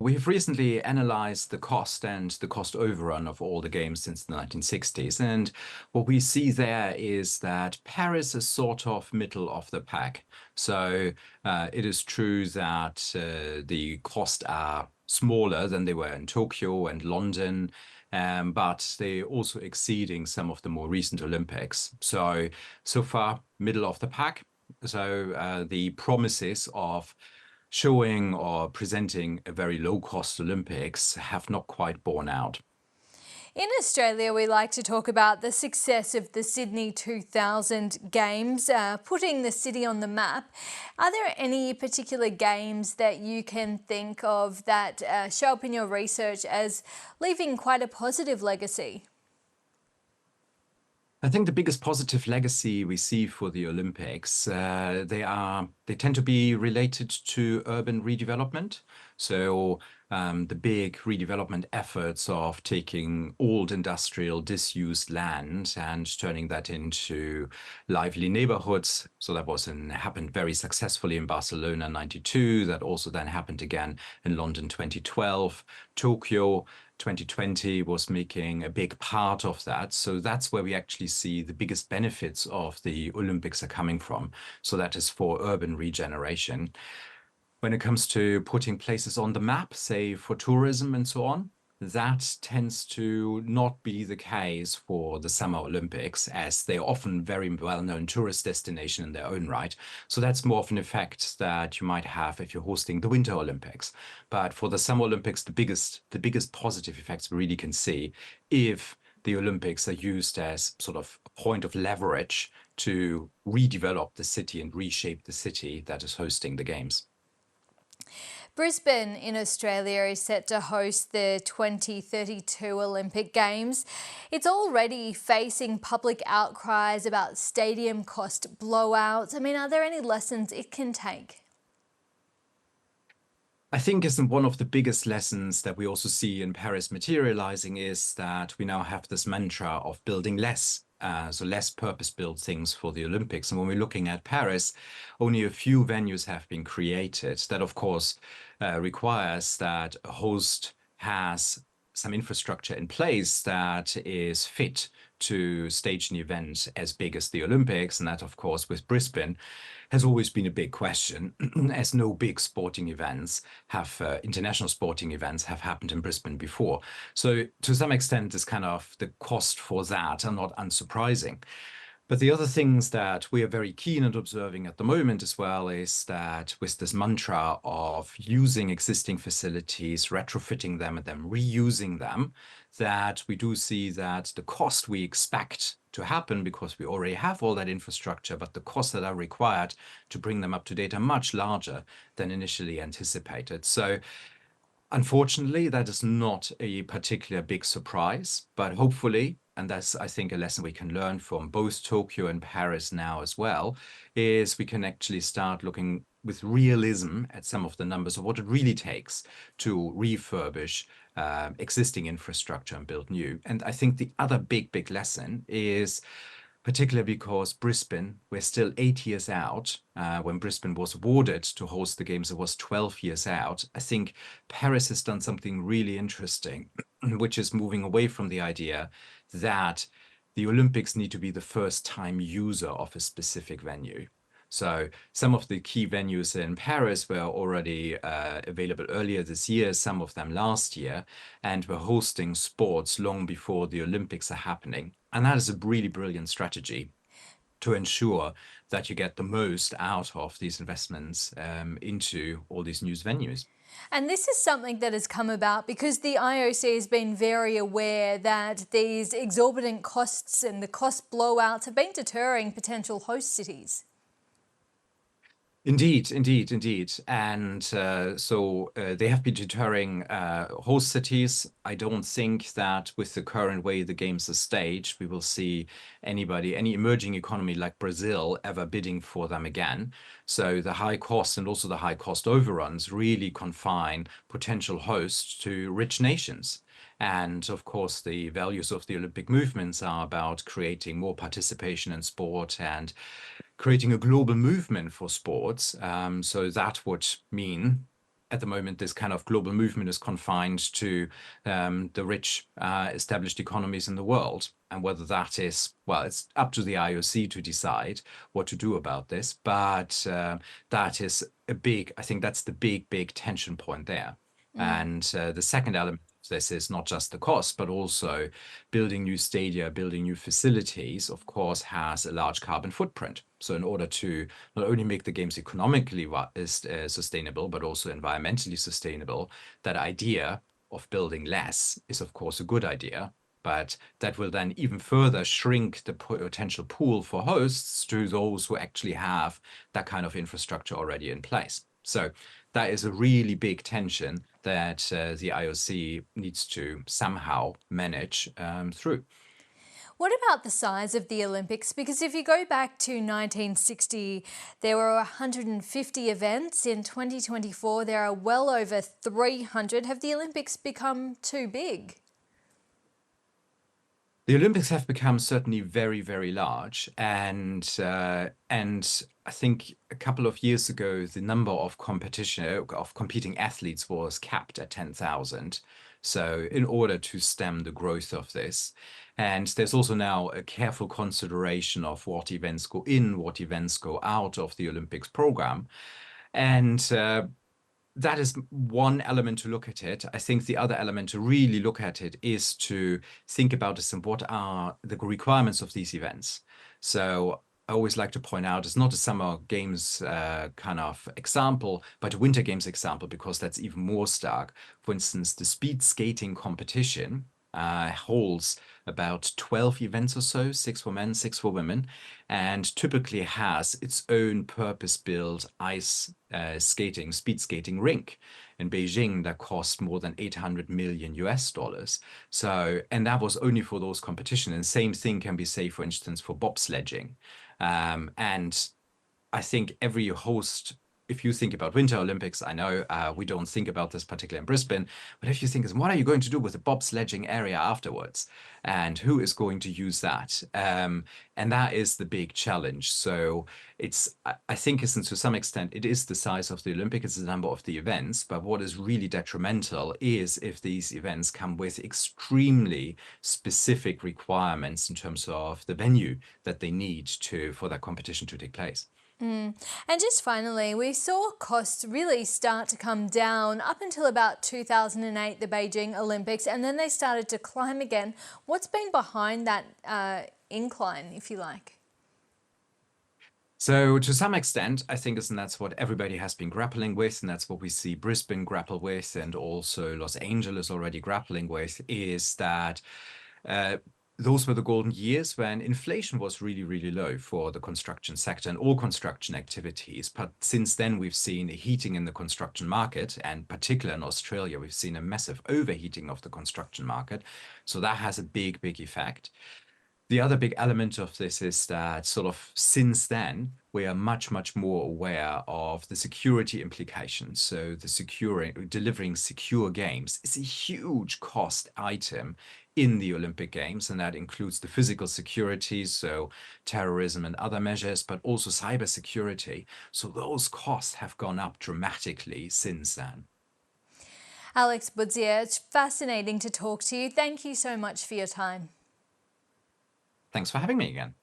We have recently analyzed the cost and the cost overrun of all the games since the 1960s. And what we see there is that Paris is sort of middle of the pack. So it is true that the costs are smaller than they were in Tokyo and London, but they're also exceeding some of the more recent Olympics. So far, middle of the pack. So the promises of showing or presenting a very low-cost Olympics have not quite borne out. In Australia, we like to talk about the success of the Sydney 2000 Games, putting the city on the map. Are there any particular games that you can think of that show up in your research as leaving quite a positive legacy? I think the biggest positive legacy we see for the Olympics, they tend to be related to urban redevelopment. So the big redevelopment efforts of taking old industrial disused land and turning that into lively neighborhoods. So that happened very successfully in Barcelona 92. That also then happened again in London 2012, Tokyo 2020 was making a big part of that. So that's where we actually see the biggest benefits of the Olympics are coming from. So that is for urban regeneration. When it comes to putting places on the map, say for tourism and so on, that tends to not be the case for the Summer Olympics, as they're often very well-known tourist destination in their own right. So that's more of an effect that you might have if you're hosting the Winter Olympics. But for the Summer Olympics, the biggest positive effects we really can see if the Olympics are used as sort of a point of leverage to redevelop the city and reshape the city that is hosting the games. Brisbane in Australia is set to host the 2032 Olympic Games. It's already facing public outcries about stadium cost blowouts. I mean, are there any lessons it can take? I think isn't one of the biggest lessons that we also see in Paris materializing is that we now have this mantra of building less. So less purpose-built things for the Olympics. And when we're looking at Paris, only a few venues have been created. That, of course, requires that a host has some infrastructure in place that is fit to stage an event as big as the Olympics. And that, of course, with Brisbane, has always been a big question, as no big sporting events have, international sporting events have happened in Brisbane before. So to some extent, this kind of the cost for that are not unsurprising. But the other things that we are very keen at observing at the moment as well is that with this mantra of using existing facilities, retrofitting them and then reusing them, that we do see that the cost we expect to happen because we already have all that infrastructure, but the costs that are required to bring them up to date are much larger than initially anticipated. So unfortunately, that is not a particular big surprise, but hopefully, and that's, I think, a lesson we can learn from both Tokyo and Paris now as well, is we can actually start looking with realism at some of the numbers of what it really takes to refurbish existing infrastructure and build new. And I think the other big lesson is particularly because Brisbane, we're still 8 years out. When Brisbane was awarded to host the games, it was 12 years out. I think Paris has done something really interesting, which is moving away from the idea that the Olympics need to be the first time user of a specific venue. So some of the key venues in Paris were already available earlier this year, some of them last year, and were hosting sports long before the Olympics are happening. And that is a really brilliant strategy to ensure that you get the most out of these investments into all these new venues. And this is something that has come about because the IOC has been very aware that these exorbitant costs and the cost blowouts have been deterring potential host cities. Indeed. And so they have been deterring host cities. I don't think that with the current way the games are staged, we will see any emerging economy like Brazil ever bidding for them again. So the high cost and also the high cost overruns really confine potential hosts to rich nations. And of course, the values of the Olympic movements are about creating more participation in sport and creating a global movement for sports. So that would mean at the moment, this kind of global movement is confined to the rich established economies in the world. And whether that is, well, it's up to the IOC to decide what to do about this. But that is I think that's the big tension point there. And the second element of this is not just the cost, but also building new stadia, building new facilities, of course, has a large carbon footprint. So in order to not only make the games economically sustainable, but also environmentally sustainable, that idea of building less is, of course, a good idea. But that will then even further shrink the potential pool for hosts to those who actually have that kind of infrastructure already in place. So that is a really big tension that the IOC needs to somehow manage through. What about the size of the Olympics? Because if you go back to 1960, there were 150 events. In 2024, there are well over 300. Have the Olympics become too big? The Olympics have become certainly very large, and I think a couple of years ago, the number of competing athletes was capped at 10,000. So in order to stem the growth of this, and there's also now a careful consideration of what events go in, what events go out of the Olympics program, and that is one element to look at it. I think the other element to really look at it is to think about this and what are the requirements of these events. So I always like to point out it's not a summer games kind of example, but a winter games example, because that's even more stark. For instance, the speed skating competition holds about 12 events or so, 6 for men, 6 for women, and typically has its own purpose-built ice speed skating rink in Beijing that cost more than 800 million US dollars. So, and that was only for those competitions. And same thing can be said, for instance, for bobsledging. And I think every host, if you think about Winter Olympics, I know we don't think about this particularly in Brisbane, but if you think, what are you going to do with the bobsledging area afterwards? And who is going to use that? And that is the big challenge. So I think to some extent, it is the size of the Olympic, it's the number of the events, but what is really detrimental is if these events come with extremely specific requirements in terms of the venue that they need for that competition to take place. And just finally, we saw costs really start to come down up until about 2008, the Beijing Olympics, and then they started to climb again. What's been behind that incline, if you like? So to some extent, I think that's what everybody has been grappling with, and that's what we see Brisbane grapple with, and also Los Angeles already grappling with, is that those were the golden years when inflation was really low for the construction sector and all construction activities. But since then, we've seen a heating in the construction market, and particularly in Australia, we've seen a massive overheating of the construction market. So that has a big effect. The other big element of this is that sort of since then, we are much more aware of the security implications. So delivering secure games is a huge cost item in the Olympic Games, and that includes the physical security, so terrorism and other measures, but also cybersecurity. So those costs have gone up dramatically since then. Alex Budzier, it's fascinating to talk to you. Thank you so much for your time. Thanks for having me again.